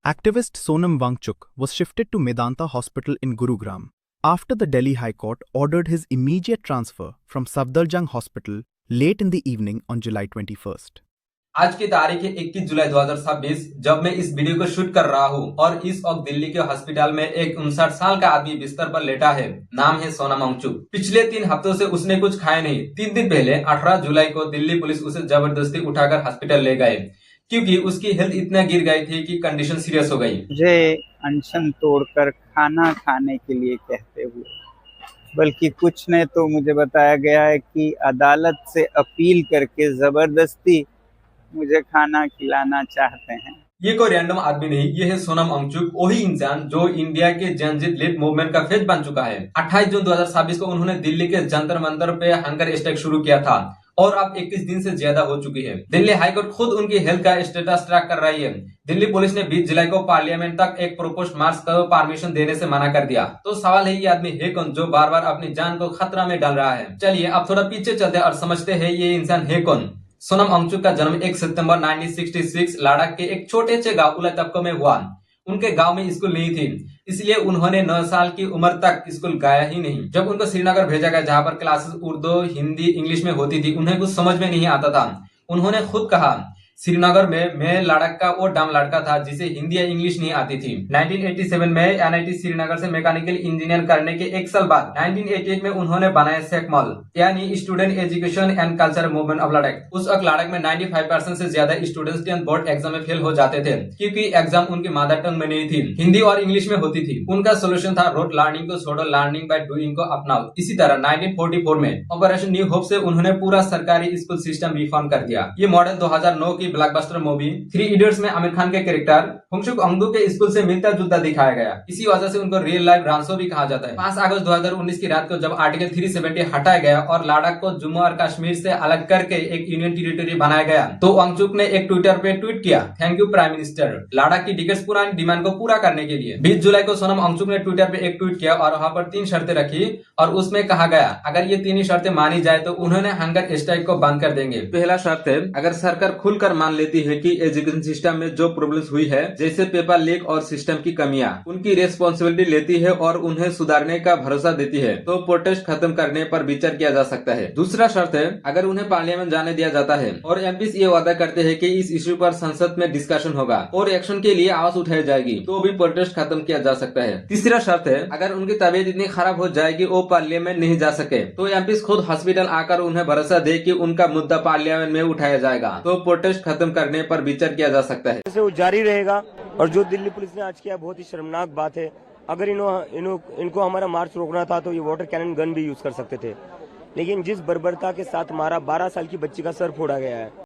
Activist Sonam Wangchuk was shifted to Medanta Hospital in Gurugram after the Delhi High Court ordered his immediate transfer from Safdarjung Hospital late in the evening on July 21st. आज की तारीख है 21 जुलाई 2026 जब मैं इस video को shoot कर रहा हूं और इस वक्त दिल्ली के हॉस्पिटल में एक 59 साल का आदमी बिस्तर पर लेटा है। नाम है सोनम वांगचुक। पिछले 3 हफ्तों से उसने कुछ खाया नहीं। 3 दिन पहले 18 जुलाई को दिल्ली पुलिस उसे जबरदस्ती उठाकर हॉस्पिटल ले गए क्योंकि उसकी हेल्थ इतना गिर गई थी कि कंडीशन सीरियस हो गई। मुझे अनशन तोड़कर खाना खाने के लिए कहते हुए, बल्कि कुछ ने तो मुझे बताया गया है कि अदालत से अपील करके जबरदस्ती मुझे खाना खिलाना चाहते हैं। ये कोई रैंडम आदमी नहीं, ये है सोनम वांगचुक, वही इंसान जो इंडिया के जनजीत लीड मूवमेंट का फेस बन चुका है। 28 जून 2026 को उन्होंने दिल्ली के जंतर मंतर पे हंगर स्ट्राइक शुरू किया था और अब 21 दिन से ज्यादा हो चुकी है। दिल्ली हाईकोर्ट खुद उनकी हेल्थ का स्टेटस ट्रैक कर रही है। दिल्ली पुलिस ने 20 जुलाई को पार्लियामेंट तक एक प्रोपोज्ड मार्च का परमिशन देने से मना कर दिया। तो सवाल है, ये आदमी है कौन जो बार बार अपनी जान को खतरा में डाल रहा है? चलिए अब थोड़ा पीछे चलते हैं और समझते हैं ये इंसान है कौन। सोनम वांगचुक का जन्म 1 सितंबर 1966 लद्दाख के एक छोटे से गांव उला तबका में हुआ। उनके गांव में स्कूल नहीं थी, इसलिए उन्होंने 9 साल की उम्र तक स्कूल गया ही नहीं। जब उनको श्रीनगर भेजा गया जहां पर क्लासेस उर्दू, हिंदी, इंग्लिश में होती थी, उन्हें कुछ समझ में नहीं आता था। उन्होंने खुद कहा, श्रीनगर में मैं लद्दाख का वो डम लड़का था जिसे हिंदी या इंग्लिश नहीं आती थी। 1987 में एनआईटी श्रीनगर से मैकेनिकल इंजीनियर करने के 1 साल बाद 1988 में उन्होंने बनाया शेख मॉल यानी student education and culture movement of Ladakh. उस वक्त लद्दाख में 95% से ज्यादा स्टूडेंट्स 10th बोर्ड एग्जाम में फेल हो जाते थे क्योंकि एग्जाम उनकी मदर टंग में नहीं थी, हिंदी और इंग्लिश में होती थी। उनका सोल्यूशन था रोट लर्निंग को छोड़ो, लर्निंग बाय डूइंग को अपनाओ। इसी तरह 1944 में ऑपरेशन न्यू होप से उन्होंने पूरा सरकारी स्कूल सिस्टम रिफॉर्म कर दिया। ये मॉडल 2009 की ब्लॉकबस्टर मूवी 3 इडियट्स में आमिर खान के कैरेक्टर वांगचुक अंगदू के स्कूल से मिलता जुलता दिखाया गया। इसी वजह से उनको रियल लाइफ रांसो भी कहा जाता है। 5 अगस्त 2019 की रात को जब आर्टिकल 370 हटाया गया और लद्दाख को जम्मू और कश्मीर से अलग करके एक यूनियन टेरिटरी बनाया गया, तो वांगचुक ने एक ट्विटर पे ट्वीट किया, thank you prime minister, Ladakh की डिकेट्स पुरानी डिमांड को पूरा करने के लिए। 20 जुलाई को सोनम वांगचुक ने ट्विटर पे एक ट्वीट किया और वहां पर 3 शर्तें रखी और उसमें कहा गया अगर ये 3 ही शर्तें मानी जाए तो उन्होंने हंगर स्ट्राइक को बंद कर देंगे। पहला शर्त है, अगर सरकार खुलकर मान लेती है कि एजुकेशन सिस्टम में जो प्रॉब्लम्स हुई है जैसे पेपर लीक और सिस्टम की कमियां, उनकी रेस्पॉन्सिबिलिटी लेती है और उन्हें सुधारने का भरोसा देती है, तो प्रोटेस्ट खत्म करने पर विचार किया जा सकता है। दूसरा शर्त है, अगर उन्हें पार्लियामेंट जाने दिया जाता है और एमपीज ये वादा करते हैं कि इस इश्यू पर संसद में डिस्कशन होगा और एक्शन के लिए आवाज उठाई जाएगी, तो भी प्रोटेस्ट खत्म किया जा सकता है। तीसरा शर्त है, अगर उनकी तबीयत इतनी खराब हो जाएगी वो पार्लियामेंट नहीं जा सके, तो एमपीज खुद हॉस्पिटल आकर उन्हें भरोसा दे कि उनका मुद्दा पार्लियामेंट में उठाया जाएगा, तो प्रोटेस्ट खत्म करने पर विचार किया जा सकता है। वो जारी रहेगा। और जो दिल्ली पुलिस ने आज किया बहुत ही शर्मनाक बात है। अगर इनको हमारा मार्च रोकना था तो ये वाटर कैनन गन भी यूज कर सकते थे, लेकिन जिस बर्बरता के साथ मारा 12 साल की बच्ची का सर फोड़ा गया है।